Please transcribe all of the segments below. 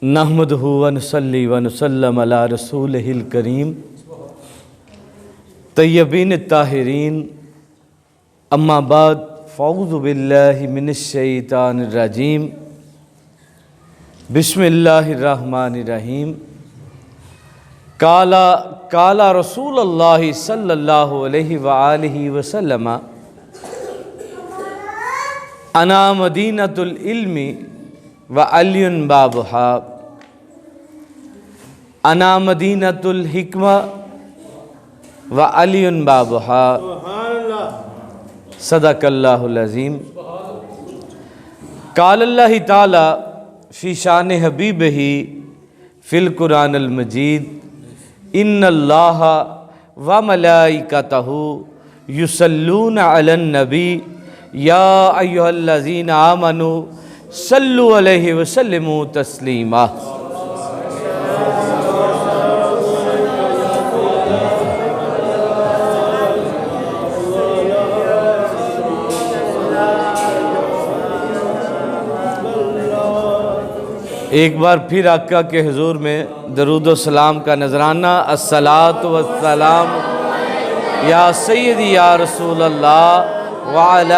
نحمدہ ونصلی ونسلم علی رسولہ الکریم طیبین الطاہرین اما بعد فاعوذ باللہ من الشیطان الرجیم بسم اللہ الرحمن الرحیم قال رسول اللہ صلی اللہ علیہ وآلہ وسلم انا مدینۃ العلم وعلی بابہا انا مدینۃ الحکمہ وعلی بابہا صدق اللہ العظیم۔ قال اللہ تعالی فی شان حبیبہ فی القرآن المجید ان اللہ وملائکتہ یصلون علی النبی یا ایھا الذین آمنوا صلوا علیہ وسلموا تسلیما۔ ایک بار پھر آقا کے حضور میں درود و سلام کا نذرانہ، الصلاۃ والسلام یا سیدی یا رسول اللہ وعلی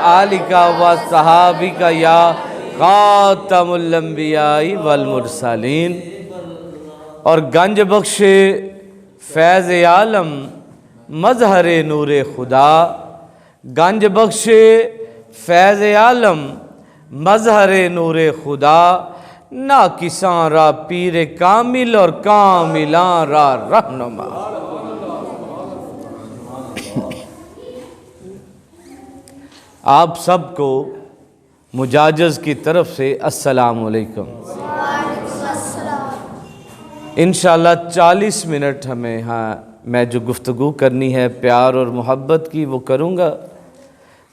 آلک و صحابک یا خاتم الانبیاء والمرسلین۔ اور گنج بخش فیض عالم مظہر نور خدا، گنج بخش فیض عالم مظہر نور خدا، ناقصاں را پیر کامل اور کاملاں را رہنما۔ آپ سب کو مجاجز کی طرف سے السلام علیکم۔ انشاءاللہ 40 منٹ میں جو گفتگو کرنی ہے پیار اور محبت کی وہ کروں گا۔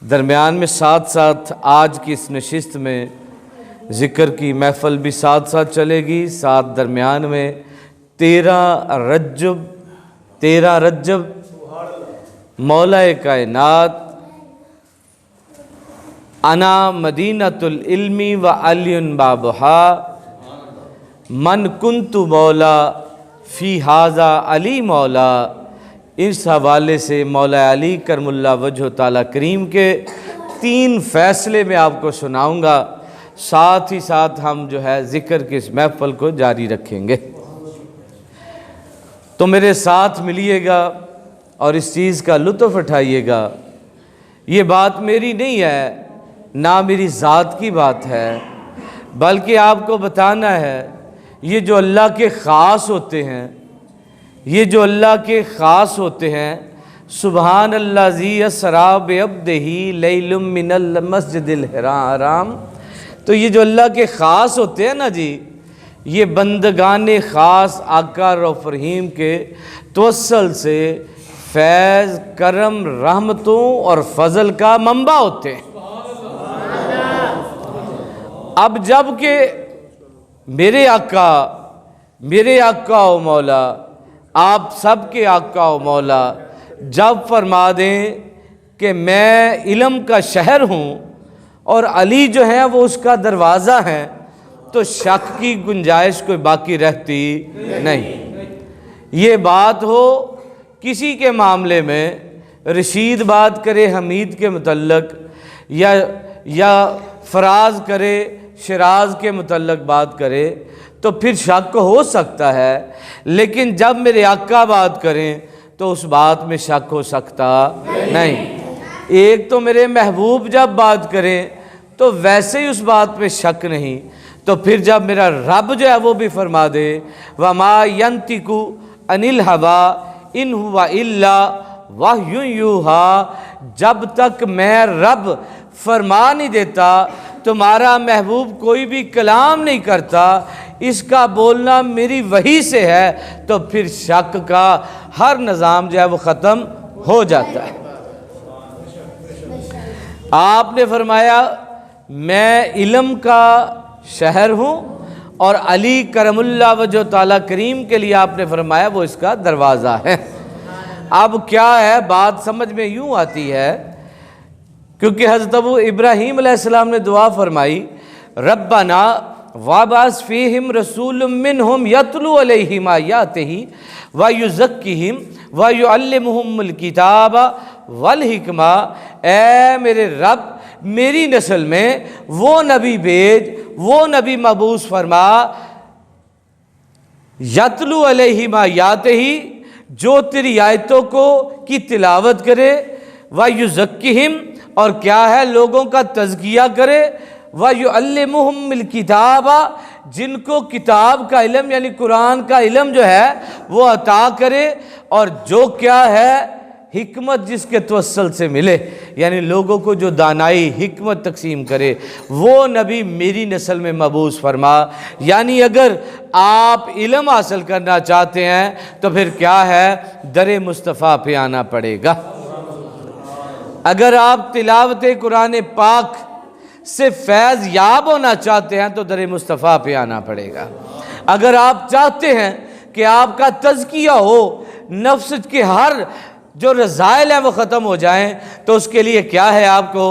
درمیان میں ساتھ ساتھ آج کی اس نشست میں ذکر کی محفل بھی ساتھ ساتھ چلے گی، ساتھ درمیان میں 13 رجب مولا کائنات انا مدینۃ العلم وعلی بابہا من کنت مولا فی ھذا علی مولا، اس حوالے سے مولا علی کرم اللہ وجہ تعالیٰ کریم کے 3 فیصلے میں آپ کو سناؤں گا، ساتھ ہی ساتھ ہم جو ہے ذکر کی اس محفل کو جاری رکھیں گے۔ تو میرے ساتھ ملیے گا اور اس چیز کا لطف اٹھائیے گا۔ یہ بات میری نہیں ہے، نہ میری ذات کی بات ہے، بلکہ آپ کو بتانا ہے یہ جو اللہ کے خاص ہوتے ہیں، یہ جو اللہ کے خاص ہوتے ہیں، سبحان الذی اسریٰ بعبدہ لیلا من المسجد الحرام، تو یہ جو اللہ کے خاص ہوتے ہیں نا جی، یہ بندگان خاص آقا رؤوف رحیم کے توسل سے فیض، کرم، رحمتوں اور فضل کا منبع ہوتے ہیں۔ اب جب کہ میرے آقا و مولا، آپ سب کے آقا و مولا جب فرما دیں کہ میں علم کا شہر ہوں اور علی جو ہے وہ اس کا دروازہ ہے، تو شک کی گنجائش کوئی باقی رہتی نہیں۔ یہ بات ہو کسی کے معاملے میں، رشید بات کرے حمید کے متعلق یا فراز کرے شراز کے متعلق بات کرے تو پھر شک ہو سکتا ہے، لیکن جب میرے آقا بات کریں تو اس بات میں شک ہو سکتا نہیں۔ ایک تو میرے محبوب جب بات کریں تو ویسے ہی اس بات پہ شک نہیں، تو پھر جب میرا رب جو ہے وہ بھی فرما دے وَمَا يَنْتِقُ عَنِ الْهَوَىٰ إِنْ هُوَ إِلَّا وَحْيٌ يُوحَىٰ، جب تک میں رب فرما نہیں دیتا تمہارا محبوب کوئی بھی کلام نہیں کرتا، اس کا بولنا میری وحی سے ہے، تو پھر شک کا ہر نظام جو ہے وہ ختم ہو جاتا ہے۔ آپ نے فرمایا میں علم کا شہر ہوں، اور علی کرم اللہ وجہ تعالیٰ کریم کے لیے آپ نے فرمایا وہ اس کا دروازہ ہے۔ اب کیا ہے بات سمجھ میں یوں آتی ہے کیونکہ حضرت ابو ابراہیم علیہ السلام نے دعا فرمائی ربنا وَابْعَثْ فِيهِمْ رَسُولٌ مِّنْهُمْ يَتْلُو عَلَيْهِمْ آيَاتِهِ وَيُزَكِّيهِمْ وَيُعَلِّمُهُمُ الْكِتَابَ وَالْحِکْمَةَ، اے میرے رب میری نسل میں وہ نبی بھیج، وہ نبی مبعوث فرما، یتلو علیہم آیاتہ، جو تیری آیتوں کو کی تلاوت کرے، وَیُزَکِّہِمْ، اور کیا ہے لوگوں کا تزکیہ کرے، وَیُعَلِّمُهُمُ الْکِتَابَ، جن کو کتاب کا علم یعنی قرآن کا علم جو ہے وہ عطا کرے، اور جو کیا ہے حکمت جس کے توسل سے ملے، یعنی لوگوں کو جو دانائی حکمت تقسیم کرے، وہ نبی میری نسل میں مبعوث فرما۔ یعنی اگر آپ علم حاصل کرنا چاہتے ہیں تو پھر کیا ہے، در مصطفیٰ پہ آنا پڑے گا۔ اگر آپ تلاوت قرآن پاک سے فیض یاب ہونا چاہتے ہیں تو در مصطفیٰ پہ آنا پڑے گا۔ اگر آپ چاہتے ہیں کہ آپ کا تزکیہ ہو، نفس کے ہر جو رذائل ہیں وہ ختم ہو جائیں، تو اس کے لیے کیا ہے، آپ کو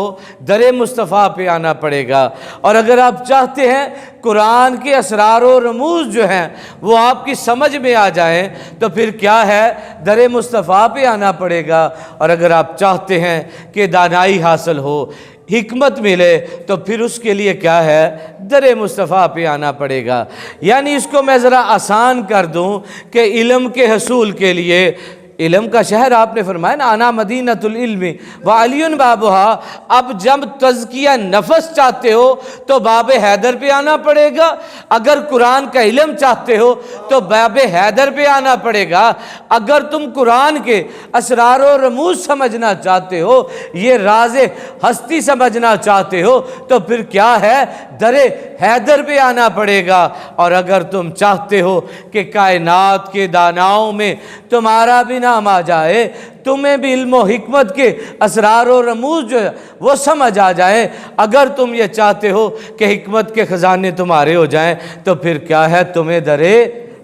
در مصطفیٰ پہ آنا پڑے گا۔ اور اگر آپ چاہتے ہیں قرآن کے اسرار و رموز جو ہیں وہ آپ کی سمجھ میں آ جائیں، تو پھر کیا ہے، در مصطفیٰ پہ آنا پڑے گا۔ اور اگر آپ چاہتے ہیں کہ دانائی حاصل ہو، حکمت ملے، تو پھر اس کے لیے کیا ہے، در مصطفیٰ پہ آنا پڑے گا۔ یعنی اس کو میں ذرا آسان کر دوں کہ علم کے حصول کے لیے، علم کا شہر آپ نے فرمایا نا، انا مدینۃ العلم وعلی بابھا، اب جب تزکیہ نفس چاہتے ہو تو باب حیدر پہ آنا پڑے گا، اگر قرآن کا علم چاہتے ہو تو باب حیدر پہ آنا پڑے گا، اگر تم قرآن کے اسرار و رموز سمجھنا چاہتے ہو، یہ راز ہستی سمجھنا چاہتے ہو، تو پھر کیا ہے، در حیدر پہ آنا پڑے گا۔ اور اگر تم چاہتے ہو کہ کائنات کے داناؤں میں تمہارا بھی نام آ جائے، تمہیں بھی علم و حکمت کے اسرار و رموز جو ہے وہ سمجھ آ جائے، اگر تم یہ چاہتے ہو کہ حکمت کے خزانے تمہارے ہو جائیں، تو پھر کیا ہے، تمہیں در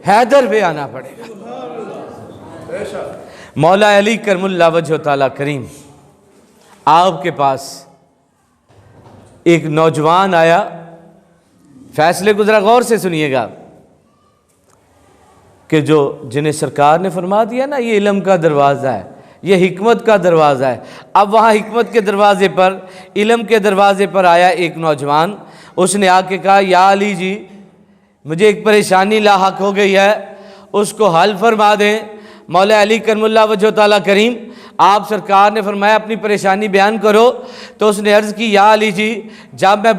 حیدر پہ آنا پڑے گا۔ مولا علی کرم اللہ وجہ تعالیٰ کریم، آپ کے پاس ایک نوجوان آیا، فیصلے کو ذرا غور سے سنیے گا، کہ جنہیں سرکار نے فرما دیا نا یہ علم کا دروازہ ہے، یہ حکمت کا دروازہ ہے، اب وہاں حکمت کے دروازے پر، علم کے دروازے پر آیا ایک نوجوان، اس نے آ کے کہا، یا علی جی مجھے ایک پریشانی لاحق ہو گئی ہے، اس کو حل فرما دیں۔ مولا علی کرم اللہ وجہ تعالیٰ کریم، آپ سرکار نے فرمایا اپنی پریشانی بیان کرو، تو اس نے عرض کی، یا علی جی جب میں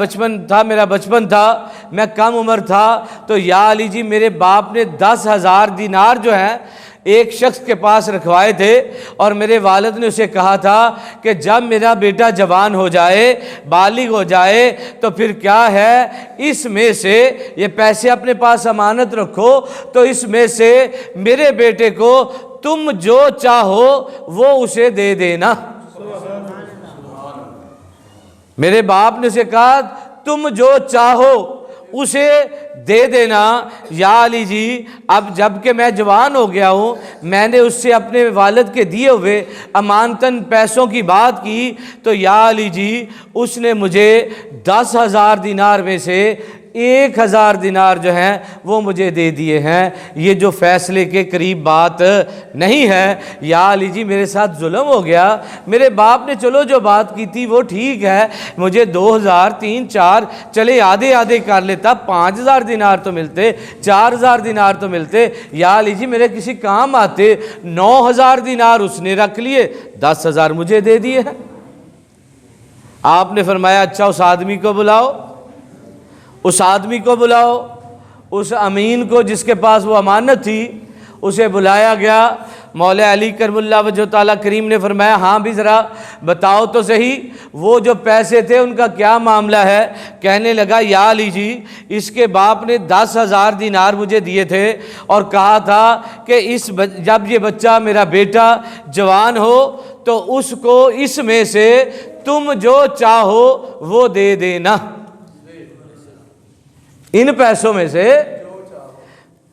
میرا بچپن تھا، میں کم عمر تھا، تو یا علی جی میرے باپ نے 10,000 دینار جو ہیں ایک شخص کے پاس رکھوائے تھے، اور میرے والد نے اسے کہا تھا کہ جب میرا بیٹا جوان ہو جائے، بالغ ہو جائے، تو پھر کیا ہے، اس میں سے یہ پیسے اپنے پاس امانت رکھو، تو اس میں سے میرے بیٹے کو تم جو چاہو وہ اسے دے دینا۔ میرے باپ نے اسے کہا تم جو چاہو اسے دے دینا۔ یا علی جی اب جب کہ میں جوان ہو گیا ہوں، میں نے اس سے اپنے والد کے دیے ہوئے امانتاً پیسوں کی بات کی، تو یا علی جی اس نے مجھے 10,000 دینار میں سے 1,000 دینار جو ہیں وہ مجھے دے دیے ہیں۔ یہ جو فیصلے کے قریب بات نہیں ہے، یا علی جی میرے ساتھ ظلم ہو گیا، میرے باپ نے چلو جو بات کی تھی وہ ٹھیک ہے، مجھے 2,000 3 4 چلے آدھے آدھے کر لیتا، 5,000 دینار تو ملتے، 4,000 دینار تو ملتے، یا علی جی میرے کسی کام آتے۔ 9,000 دینار اس نے رکھ لیے، 10,000 مجھے دے دیے ہیں۔ آپ نے فرمایا اچھا اس آدمی کو بلاؤ، اس آدمی کو بلاؤ، اس امین کو جس کے پاس وہ امانت تھی اسے بلایا گیا۔ مولا علی کرم اللہ وجہ تعالیٰ کریم نے فرمایا ہاں بھی ذرا بتاؤ تو صحیح وہ جو پیسے تھے ان کا کیا معاملہ ہے۔ کہنے لگا یا علی جی اس کے باپ نے 10,000 دینار مجھے دیے تھے اور کہا تھا کہ جب یہ بچہ میرا بیٹا جوان ہو تو اس کو اس میں سے تم جو چاہو وہ دے دینا، ان پیسوں میں سے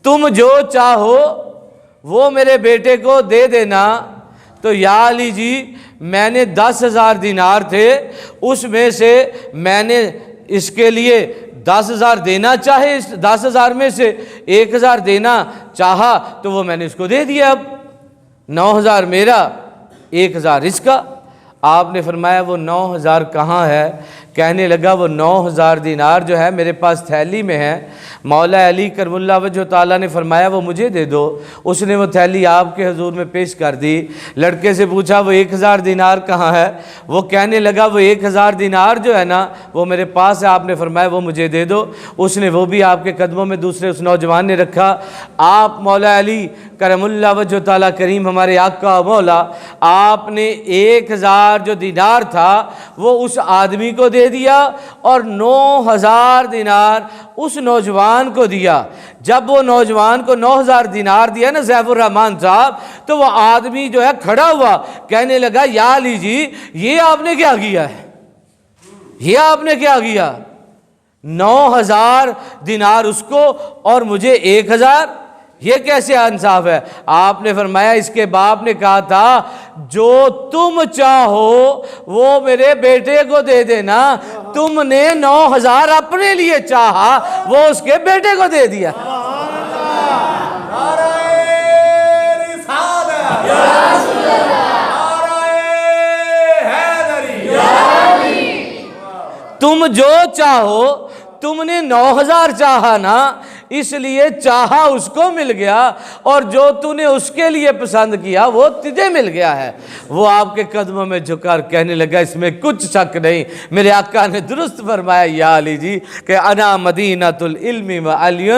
تم جو چاہو وہ میرے بیٹے کو دے دینا۔ تو یا علی جی میں نے 10,000 دینار تھے، اس میں سے میں نے اس کے لیے 10,000 دینا چاہے، اس 10,000 میں سے 1,000 دینا چاہا تو وہ میں نے اس کو دے دیا، اب 9,000 میرا 1,000 اس کا۔ آپ نے فرمایا وہ 9,000 کہاں ہے؟ کہنے لگا وہ 9,000 دینار جو ہے میرے پاس تھیلی میں ہے۔ مولا علی کرم اللہ وجہ تعالیٰ نے فرمایا وہ مجھے دے دو۔ اس نے وہ تھیلی آپ کے حضور میں پیش کر دی۔ لڑکے سے پوچھا وہ 1,000 دینار کہاں ہے؟ وہ کہنے لگا وہ 1,000 دینار جو ہے نا وہ میرے پاس ہے، آپ نے فرمایا وہ مجھے دے دو۔ اس نے وہ بھی آپ کے قدموں میں دوسرے اس نوجوان نے رکھا۔ آپ مولا علی کرم اللہ وجہ تعالیٰ کریم ہمارے آقا و مولا، آپ نے 1,000 جو دینار تھا وہ اس آدمی کو دے دیا اور 9,000 دینار اس نوجوان کو دیا۔ جب وہ نوجوان کو 9,000 دینار دیا نا سیف الرحمن صاحب، تو وہ آدمی جو ہے کھڑا ہوا، کہنے لگا یا علی جی یہ آپ نے کیا کیا ہے؟ یہ آپ نے کیا کیا؟ 9,000 دینار اس کو اور مجھے 1,000، یہ کیسے انصاف ہے؟ آپ نے فرمایا اس کے باپ نے کہا تھا جو تم چاہو وہ میرے بیٹے کو دے دینا، تم نے 9,000 اپنے لیے چاہا، وہ اس کے بیٹے کو دے دیا۔ تم جو چاہو، تم نے 9,000 چاہا نا، اس لیے چاہا اس کو مل گیا، اور جو تو نے اس کے لیے پسند کیا وہ تجھے مل گیا ہے۔ وہ آپ کے قدموں میں جھک کر کہنے لگا اس میں کچھ شک نہیں، میرے آقا نے درست فرمایا یا علی جی کہ انا مدینۃ العلم و علی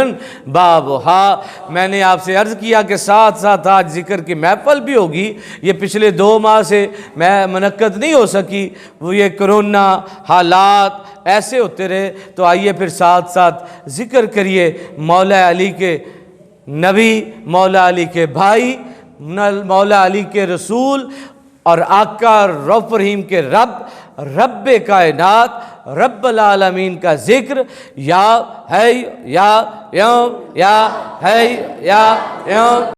بابھا۔ میں نے آپ سے عرض کیا کہ ساتھ ساتھ آج ذکر کی محفل بھی ہوگی، یہ پچھلے 2 ماہ سے میں منعقد نہیں ہو سکی، وہ یہ کرونا حالات ایسے ہوتے رہے، تو آئیے پھر ساتھ ساتھ ذکر کریے مولا علی کے نبی، مولا علی کے بھائی، مولا علی کے رسول اور آقا رؤوف رحیم کے رب کائنات رب العالمین کا ذکر، یا ہے یا یوم یا ہے یا یوم